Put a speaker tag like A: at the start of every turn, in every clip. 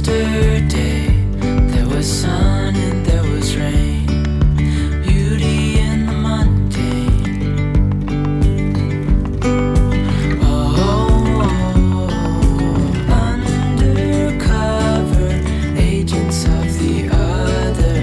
A: Yesterday there was sun and there was rain, beauty in the mundane. Oh, undercover agents of the other,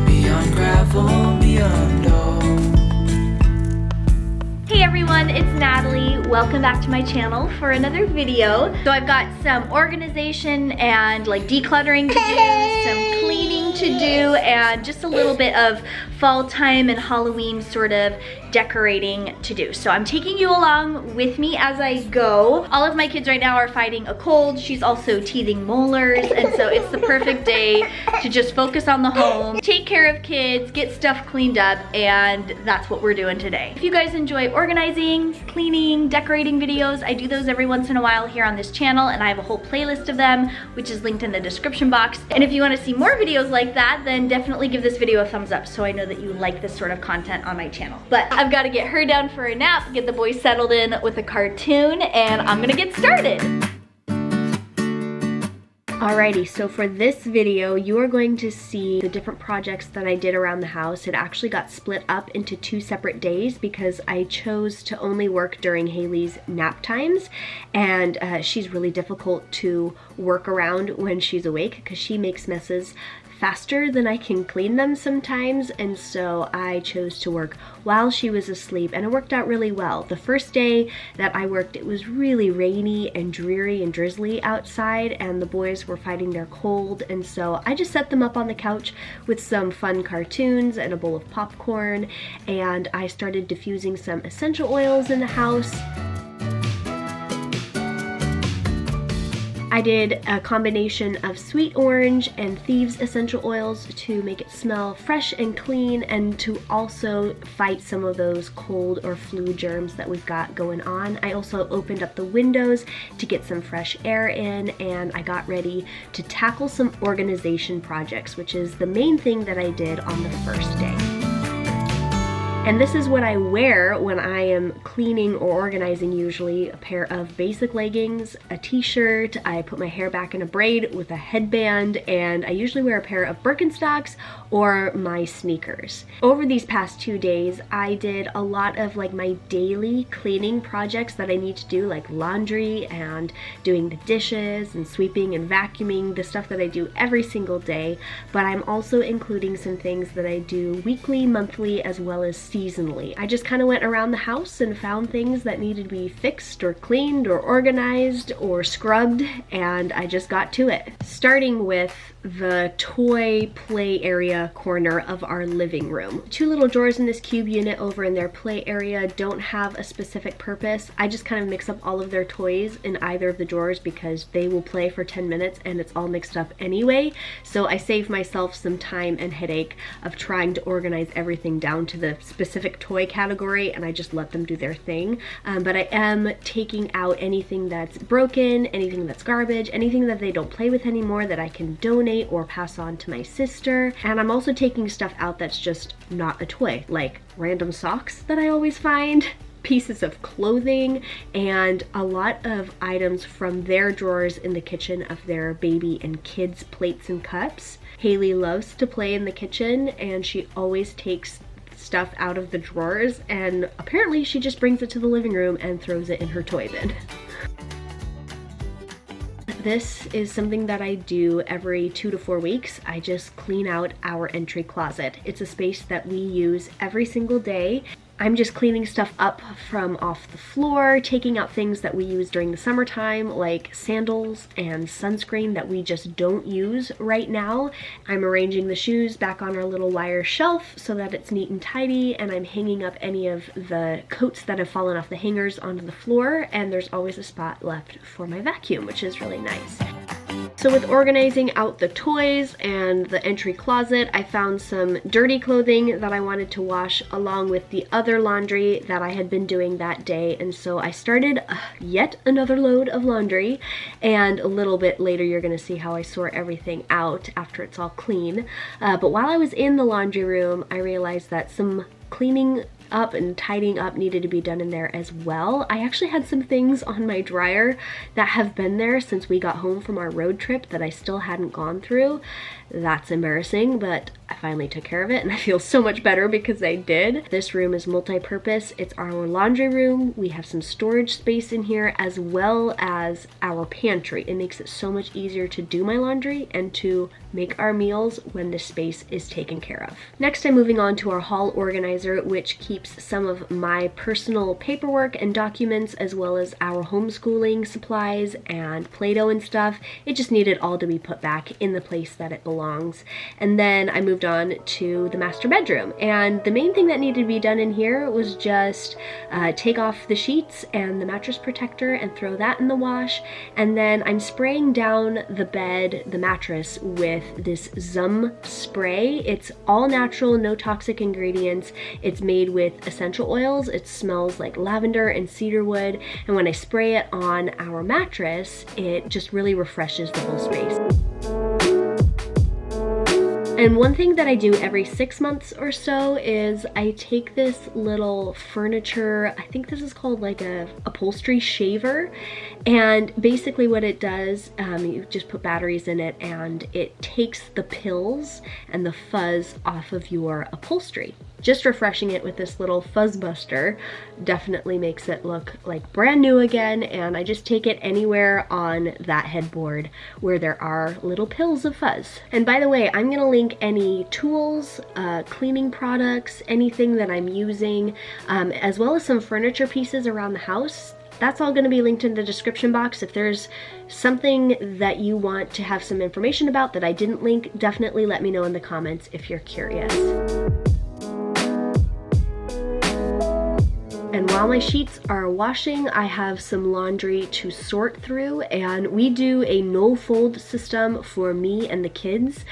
A: beyond gravel, beyond all.
B: Hey everyone, it's Natalie. Welcome back to my channel for another video. So I've got some organization and like decluttering to do, some cleaning to do, and just a little bit of fall time and Halloween sort of decorating to do. So I'm taking you along with me as I go. All of my kids right now are fighting a cold. She's also teething molars, and so it's the perfect day to just focus on the home, take care of kids, get stuff cleaned up, and that's what we're doing today. If you guys enjoy organizing, cleaning, decorating videos, I do those every once in a while here on this channel, and I have a whole playlist of them, which is linked in the description box. And if you want to see more videos like that, then definitely give this video a thumbs up so I know that you like this sort of content on my channel. But I've got to get her down for a nap, get the boys settled in with a cartoon, and I'm gonna get started. Alrighty, so for this video, you are going to see the different projects that I did around the house. It actually got split up into 2 separate days because I chose to only work during Haley's nap times, and she's really difficult to work around when she's awake because she makes messes faster than I can clean them sometimes, and so I chose to work while she was asleep, and it worked out really well. The first day that I worked, it was really rainy and dreary and drizzly outside, and the boys were fighting their cold, and so I just set them up on the couch with some fun cartoons and a bowl of popcorn, and I started diffusing some essential oils in the house. I did a combination of sweet orange and thieves essential oils to make it smell fresh and clean, and to also fight some of those cold or flu germs that we've got going on. I also opened up the windows to get some fresh air in, and I got ready to tackle some organization projects, which is the main thing that I did on the first day. And this is what I wear when I am cleaning or organizing usually: a pair of basic leggings, a t-shirt, I put my hair back in a braid with a headband, and I usually wear a pair of Birkenstocks or my sneakers. Over these past 2 days, I did a lot of like my daily cleaning projects that I need to do, like laundry and doing the dishes and sweeping and vacuuming, the stuff that I do every single day, but I'm also including some things that I do weekly, monthly, as well as seasonally. I just kind of went around the house and found things that needed to be fixed or cleaned or organized or scrubbed, and I just got to it. Starting with the toy play area corner of our living room. 2 little drawers in this cube unit over in their play area don't have a specific purpose. I just kind of mix up all of their toys in either of the drawers because they will play for 10 minutes and it's all mixed up anyway. So I save myself some time and headache of trying to organize everything down to the specific toy category, and I just let them do their thing. But I am taking out anything that's broken, anything that's garbage, anything that they don't play with anymore that I can donate or pass on to my sister. And I'm also taking stuff out that's just not a toy, like random socks that I always find, pieces of clothing, and a lot of items from their drawers in the kitchen of their baby and kids' plates and cups. Haley loves to play in the kitchen, and she always takes stuff out of the drawers, and apparently she just brings it to the living room and throws it in her toy bin. This is something that I do every 2 to 4 weeks. I just clean out our entry closet. It's a space that we use every single day. I'm just cleaning stuff up from off the floor, taking out things that we use during the summertime, like sandals and sunscreen that we just don't use right now. I'm arranging the shoes back on our little wire shelf so that it's neat and tidy, and I'm hanging up any of the coats that have fallen off the hangers onto the floor, and there's always a spot left for my vacuum, which is really nice. So with organizing out the toys and the entry closet, I found some dirty clothing that I wanted to wash along with the other laundry that I had been doing that day, and so I started yet another load of laundry, and a little bit later you're gonna see how I sort everything out after it's all clean. But while I was in the laundry room, I realized that some cleaning up and tidying up needed to be done in there as well. I actually had some things on my dryer that have been there since we got home from our road trip that I still hadn't gone through. That's embarrassing, but I finally took care of it and I feel so much better because I did. This room is multi-purpose. It's our laundry room. We have some storage space in here as well as our pantry. It makes it so much easier to do my laundry and to make our meals when the space is taken care of. Next, I'm moving on to our hall organizer, which keeps some of my personal paperwork and documents as well as our homeschooling supplies and Play-Doh and stuff. It just needed all to be put back in the place that it belongs. And then I moved on to the master bedroom, and the main thing that needed to be done in here was just take off the sheets and the mattress protector and throw that in the wash. And then I'm spraying down the bed, the mattress, with this Zum spray. It's all natural, no toxic ingredients. It's made with essential oils. It smells like lavender and cedarwood, and when I spray it on our mattress, it just really refreshes the whole space. And one thing that I do every 6 months or so is I take this little furniture, I think this is called like a upholstery shaver, and basically what it does, you just put batteries in it and it takes the pills and the fuzz off of your upholstery. Just refreshing it with this little fuzz buster definitely makes it look like brand new again, and I just take it anywhere on that headboard where there are little pills of fuzz. And by the way, I'm gonna link any tools, cleaning products, anything that I'm using, as well as some furniture pieces around the house. That's all going to be linked in the description box. If there's something that you want to have some information about that I didn't link, definitely let me know in the comments if you're curious. And while my sheets are washing, I have some laundry to sort through, and we do a no-fold system for me and the kids,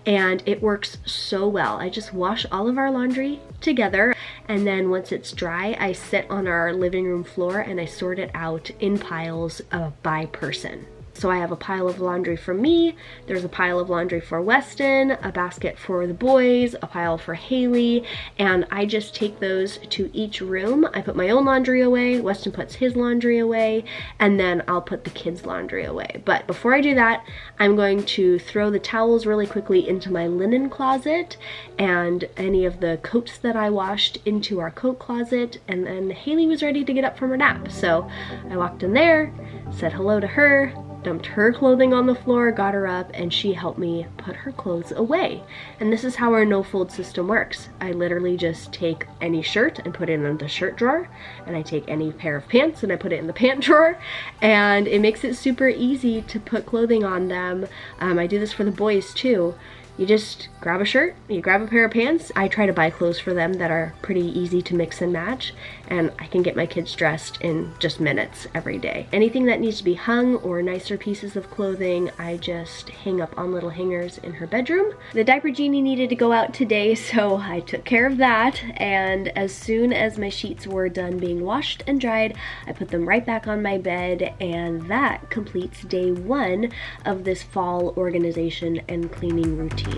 B: and it works so well. I just wash all of our laundry together, and then once it's dry, I sit on our living room floor and I sort it out in piles by person. So I have a pile of laundry for me, there's a pile of laundry for Weston, a basket for the boys, a pile for Haley, and I just take those to each room. I put my own laundry away, Weston puts his laundry away, and then I'll put the kids' laundry away. But before I do that, I'm going to throw the towels really quickly into my linen closet and any of the coats that I washed into our coat closet, and then Haley was ready to get up from her nap. So I walked in there, said hello to her, dumped her clothing on the floor, got her up, and she helped me put her clothes away. And this is how our no-fold system works. I literally just take any shirt and put it in the shirt drawer, and I take any pair of pants and I put it in the pant drawer, and it makes it super easy to put clothing on them. I do this for the boys too. You just grab a shirt, you grab a pair of pants. I try to buy clothes for them that are pretty easy to mix and match, and I can get my kids dressed in just minutes every day. Anything that needs to be hung or nicer pieces of clothing, I just hang up on little hangers in her bedroom. The diaper genie needed to go out today, so I took care of that, and as soon as my sheets were done being washed and dried, I put them right back on my bed, and that completes day 1 of this fall organization and cleaning routine.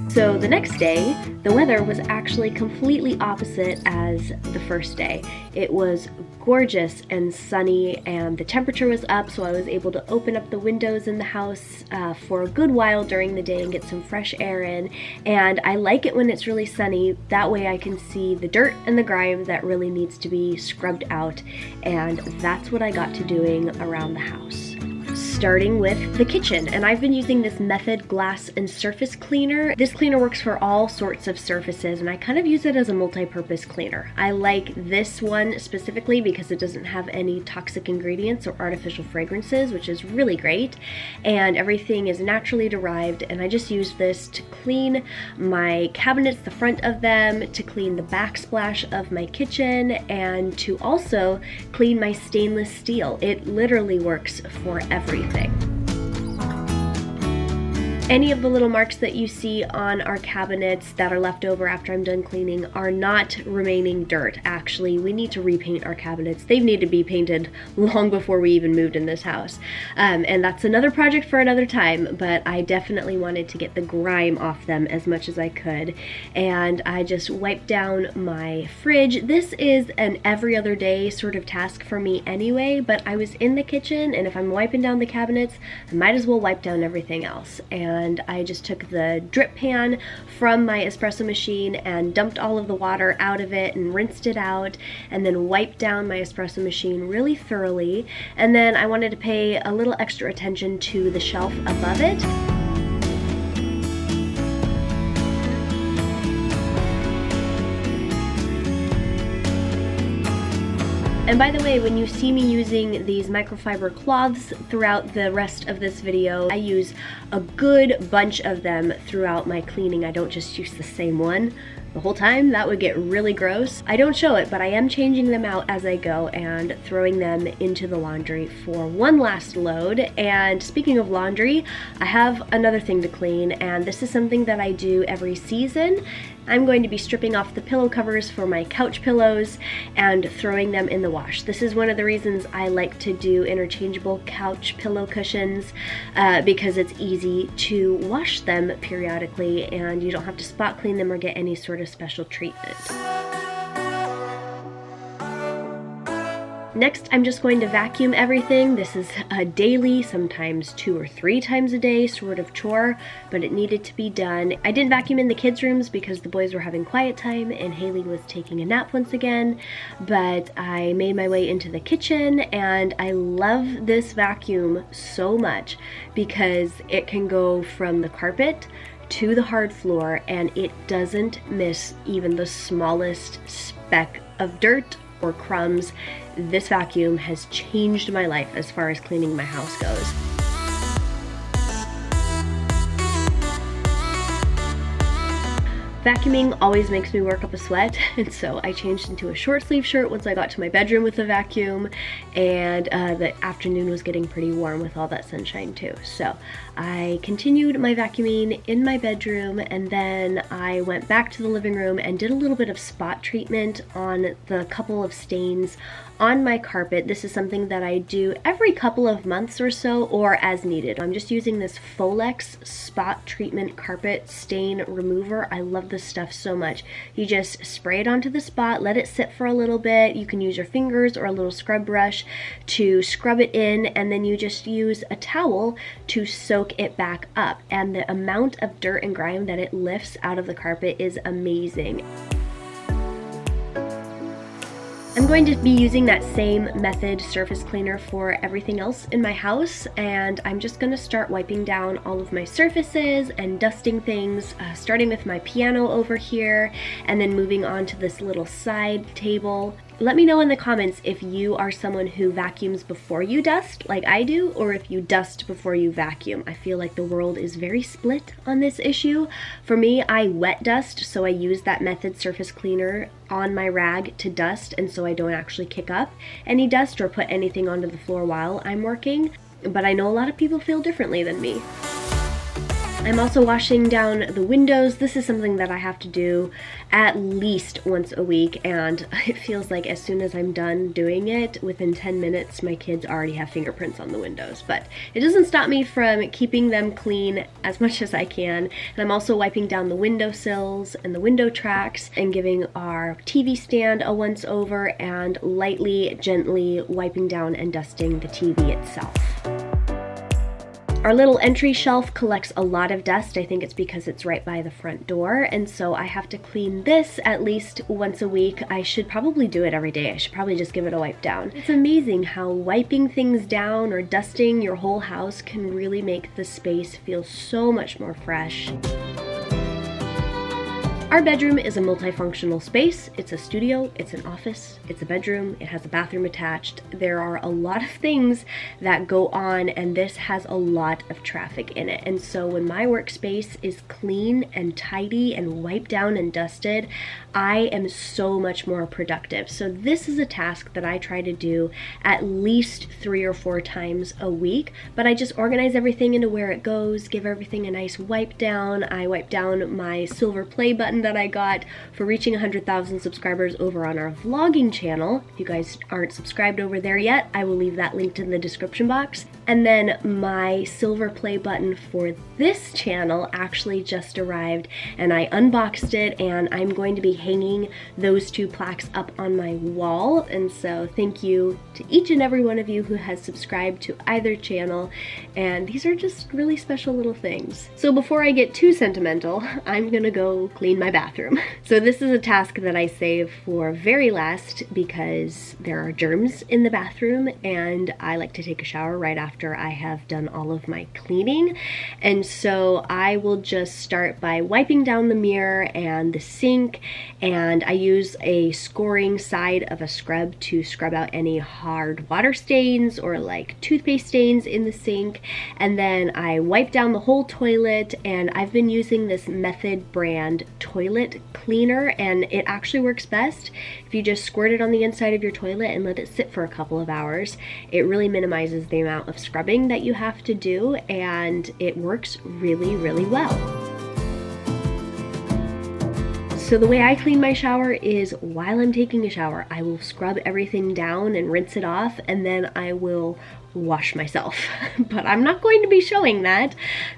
B: So the next day, the weather was actually completely opposite as the first day. It was gorgeous and sunny, and the temperature was up, so I was able to open up the windows in the house for a good while during the day and get some fresh air in. And I like it when it's really sunny. That way I can see the dirt and the grime that really needs to be scrubbed out, and that's what I got to doing around the house. Starting with the kitchen, and I've been using this Method glass and surface cleaner. This cleaner works for all sorts of surfaces, and I kind of use it as a multi-purpose cleaner. I like this one specifically because it doesn't have any toxic ingredients or artificial fragrances, which is really great, and everything is naturally derived, and I just use this to clean my cabinets, the front of them, to clean the backsplash of my kitchen, and to also clean my stainless steel. It literally works for everything. Any of the little marks that you see on our cabinets that are left over after I'm done cleaning are not remaining dirt. Actually, we need to repaint our cabinets. They need to be painted long before we even moved in this house. And that's another project for another time, but I definitely wanted to get the grime off them as much as I could. And I just wiped down my fridge. This is an every other day sort of task for me anyway, but I was in the kitchen, and if I'm wiping down the cabinets, I might as well wipe down everything else. And I just took the drip pan from my espresso machine and dumped all of the water out of it and rinsed it out, and then wiped down my espresso machine really thoroughly. And then I wanted to pay a little extra attention to the shelf above it. And by the way, when you see me using these microfiber cloths throughout the rest of this video, I use a good bunch of them throughout my cleaning. I don't just use the same one the whole time. That would get really gross. I don't show it, but I am changing them out as I go and throwing them into the laundry for one last load. And speaking of laundry, I have another thing to clean, and this is something that I do every season. I'm going to be stripping off the pillow covers for my couch pillows and throwing them in the wash. This is one of the reasons I like to do interchangeable couch pillow cushions, because it's easy to wash them periodically and you don't have to spot clean them or get any sort of special treatment. Next, I'm just going to vacuum everything. This is a daily, sometimes 2 or 3 times a day sort of chore, but it needed to be done. I didn't vacuum in the kids' rooms because the boys were having quiet time and Haley was taking a nap once again, but I made my way into the kitchen, and I love this vacuum so much because it can go from the carpet to the hard floor and it doesn't miss even the smallest speck of dirt or crumbs. This vacuum has changed my life as far as cleaning my house goes. Vacuuming always makes me work up a sweat, and so I changed into a short sleeve shirt once I got to my bedroom with the vacuum, and the afternoon was getting pretty warm with all that sunshine too. So I continued my vacuuming in my bedroom, and then I went back to the living room and did a little bit of spot treatment on the couple of stains on my carpet. This is something that I do every couple of months or so, or as needed. I'm just using this Folex spot treatment carpet stain remover. I love this stuff so much. You just spray it onto the spot, let it sit for a little bit. You can use your fingers or a little scrub brush to scrub it in, and then you just use a towel to soak it back up. And the amount of dirt and grime that it lifts out of the carpet is amazing. I'm going to be using that same method surface cleaner for everything else in my house, and I'm just going to start wiping down all of my surfaces and dusting things, starting with my piano over here and then moving on to this little side table. Let me know in the comments if you are someone who vacuums before you dust like I do, or if you dust before you vacuum. I feel like the world is very split on this issue. For me, I wet dust, so I use that method surface cleaner on my rag to dust, and so I don't actually kick up any dust or put anything onto the floor while I'm working. But I know a lot of people feel differently than me. I'm also washing down the windows. This is something that I have to do at least once a week, and it feels like as soon as I'm done doing it, within 10 minutes, my kids already have fingerprints on the windows. But it doesn't stop me from keeping them clean as much as I can. And I'm also wiping down the windowsills and the window tracks and giving our TV stand a once over, and lightly, gently wiping down and dusting the TV itself. Our little entry shelf collects a lot of dust. I think it's because it's right by the front door, and so I have to clean this at least once a week. I should probably do it every day. I should probably just give it a wipe down. It's amazing how wiping things down or dusting your whole house can really make the space feel so much more fresh. Our bedroom is a multifunctional space. It's a studio, it's an office, it's a bedroom, it has a bathroom attached. There are a lot of things that go on, and this has a lot of traffic in it. And so when my workspace is clean and tidy and wiped down and dusted, I am so much more productive. So this is a task that I try to do at least 3 or 4 times a week, but I just organize everything into where it goes, give everything a nice wipe down. I wipe down my silver play button that I got for reaching 100,000 subscribers over on our vlogging channel. If you guys aren't subscribed over there yet, I will leave that linked in the description box. And then my silver play button for this channel actually just arrived, and I unboxed it, and I'm going to be hanging those 2 plaques up on my wall. And so thank you to each and every one of you who has subscribed to either channel, and these are just really special little things. So before I get too sentimental, I'm gonna go clean my bathroom. So this is a task that I save for very last because there are germs in the bathroom, and I like to take a shower right after I have done all of my cleaning. And so I will just start by wiping down the mirror and the sink, and I use a scoring side of a scrub to scrub out any hard water stains or like toothpaste stains in the sink. And then I wipe down the whole toilet, and I've been using this Method brand toilet cleaner, and it actually works best if you just squirt it on the inside of your toilet and let it sit for a couple of hours. It really minimizes the amount of scrubbing that you have to do, and it works really, really well. So the way I clean my shower is while I'm taking a shower, I will scrub everything down and rinse it off, and then I will wash myself. But I'm not going to be showing that.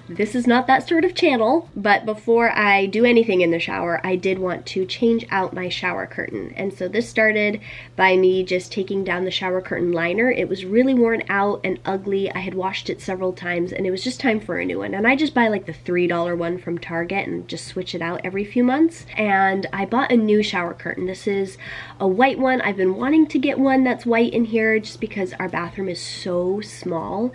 B: This is not that sort of channel. But before I do anything in the shower, I did want to change out my shower curtain. And so this started by me just taking down the shower curtain liner. It was really worn out and ugly. I had washed it several times, and it was just time for a new one. And I just buy like the $3 one from Target and just switch it out every few months. And I bought a new shower curtain. This is a white one. I've been wanting to get one that's white in here just because our bathroom is so small.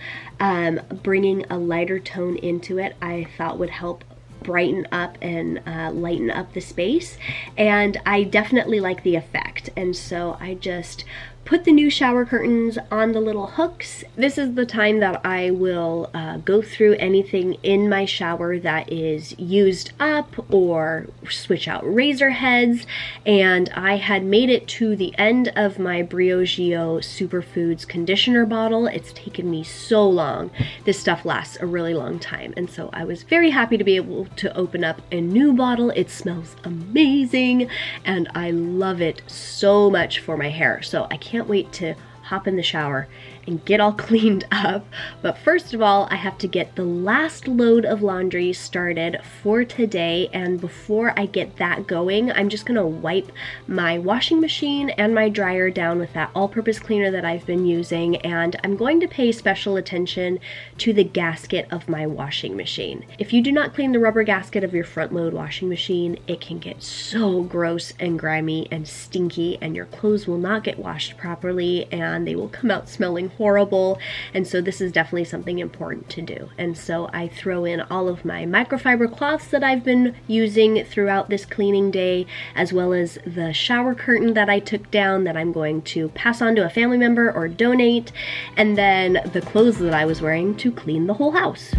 B: Bringing a lighter tone into it I thought would help brighten up and lighten up the space, and I definitely like the effect. And so I just put the new shower curtains on the little hooks. This is the time that I will go through anything in my shower that is used up or switch out razor heads. And I had made it to the end of my Briogeo Superfoods conditioner bottle. It's taken me so long. This stuff lasts a really long time. And so I was very happy to be able to open up a new bottle. It smells amazing, and I love it so much for my hair. So I can't wait to hop in the shower and get all cleaned up. But first of all, I have to get the last load of laundry started for today. And before I get that going, I'm just gonna wipe my washing machine and my dryer down with that all-purpose cleaner that I've been using. And I'm going to pay special attention to the gasket of my washing machine. If you do not clean the rubber gasket of your front load washing machine, it can get so gross and grimy and stinky, and your clothes will not get washed properly, and they will come out smelling horrible. And so this is definitely something important to do. And so I throw in all of my microfiber cloths that I've been using throughout this cleaning day, as well as the shower curtain that I took down that I'm going to pass on to a family member or donate, and then the clothes that I was wearing to clean the whole house.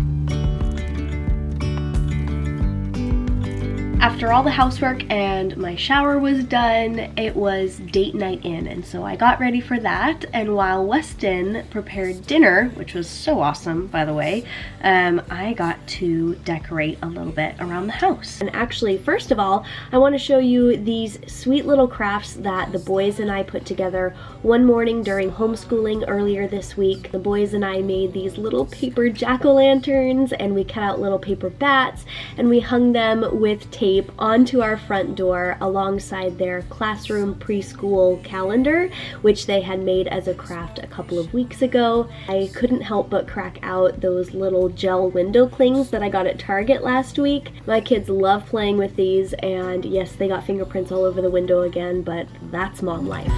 B: After all the housework and my shower was done, it was date night in, and so I got ready for that. And while Weston prepared dinner, which was so awesome, by the way, I got to decorate a little bit around the house. And actually, first of all, I want to show you these sweet little crafts that the boys and I put together one morning during homeschooling earlier this week. The boys and I made these little paper jack-o'-lanterns, and we cut out little paper bats, and we hung them with tape onto our front door alongside their classroom preschool calendar, which they had made as a craft a couple of weeks ago. I couldn't help but crack out those little gel window clings that I got at Target last week. My kids love playing with these, and yes, they got fingerprints all over the window again, but that's mom life.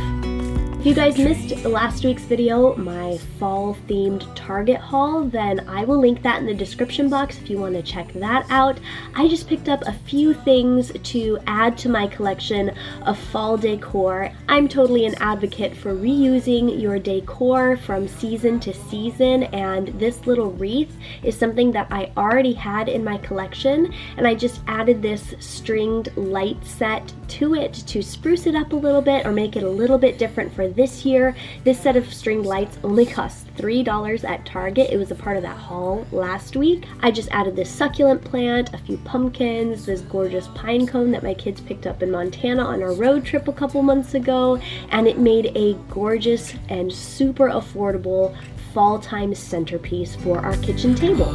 B: If you guys missed last week's video, my fall themed Target haul, then I will link that in the description box if you want to check that out. I just picked up a few things to add to my collection of fall decor. I'm totally an advocate for reusing your decor from season to season, and this little wreath is something that I already had in my collection, and I just added this stringed light set to it to spruce it up a little bit or make it a little bit different for this year. This set of stringed lights only cost $3 at Target. It was a part of that haul last week. I just added this succulent plant, a few pumpkins, this gorgeous pine cone that my kids picked up in Montana on our road trip a couple months ago, and it made a gorgeous and super affordable fall time centerpiece for our kitchen table.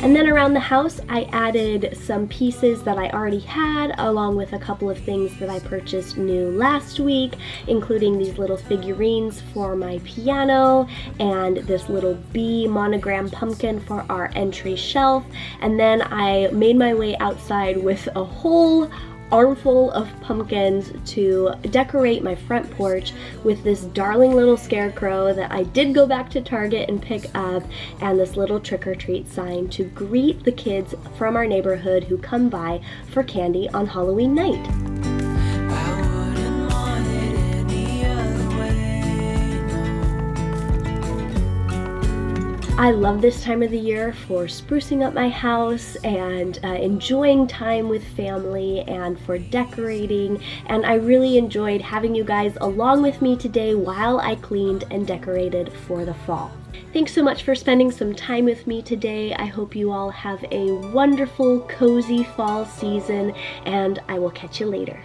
B: And then around the house, I added some pieces that I already had, along with a couple of things that I purchased new last week, including these little figurines for my piano, and this little bee monogram pumpkin for our entry shelf. And then I made my way outside with a whole armful of pumpkins to decorate my front porch with this darling little scarecrow that I did go back to Target and pick up, and this little trick-or-treat sign to greet the kids from our neighborhood who come by for candy on Halloween night. I love this time of the year for sprucing up my house and enjoying time with family and for decorating, and I really enjoyed having you guys along with me today while I cleaned and decorated for the fall. Thanks so much for spending some time with me today. I hope you all have a wonderful, cozy fall season, and I will catch you later.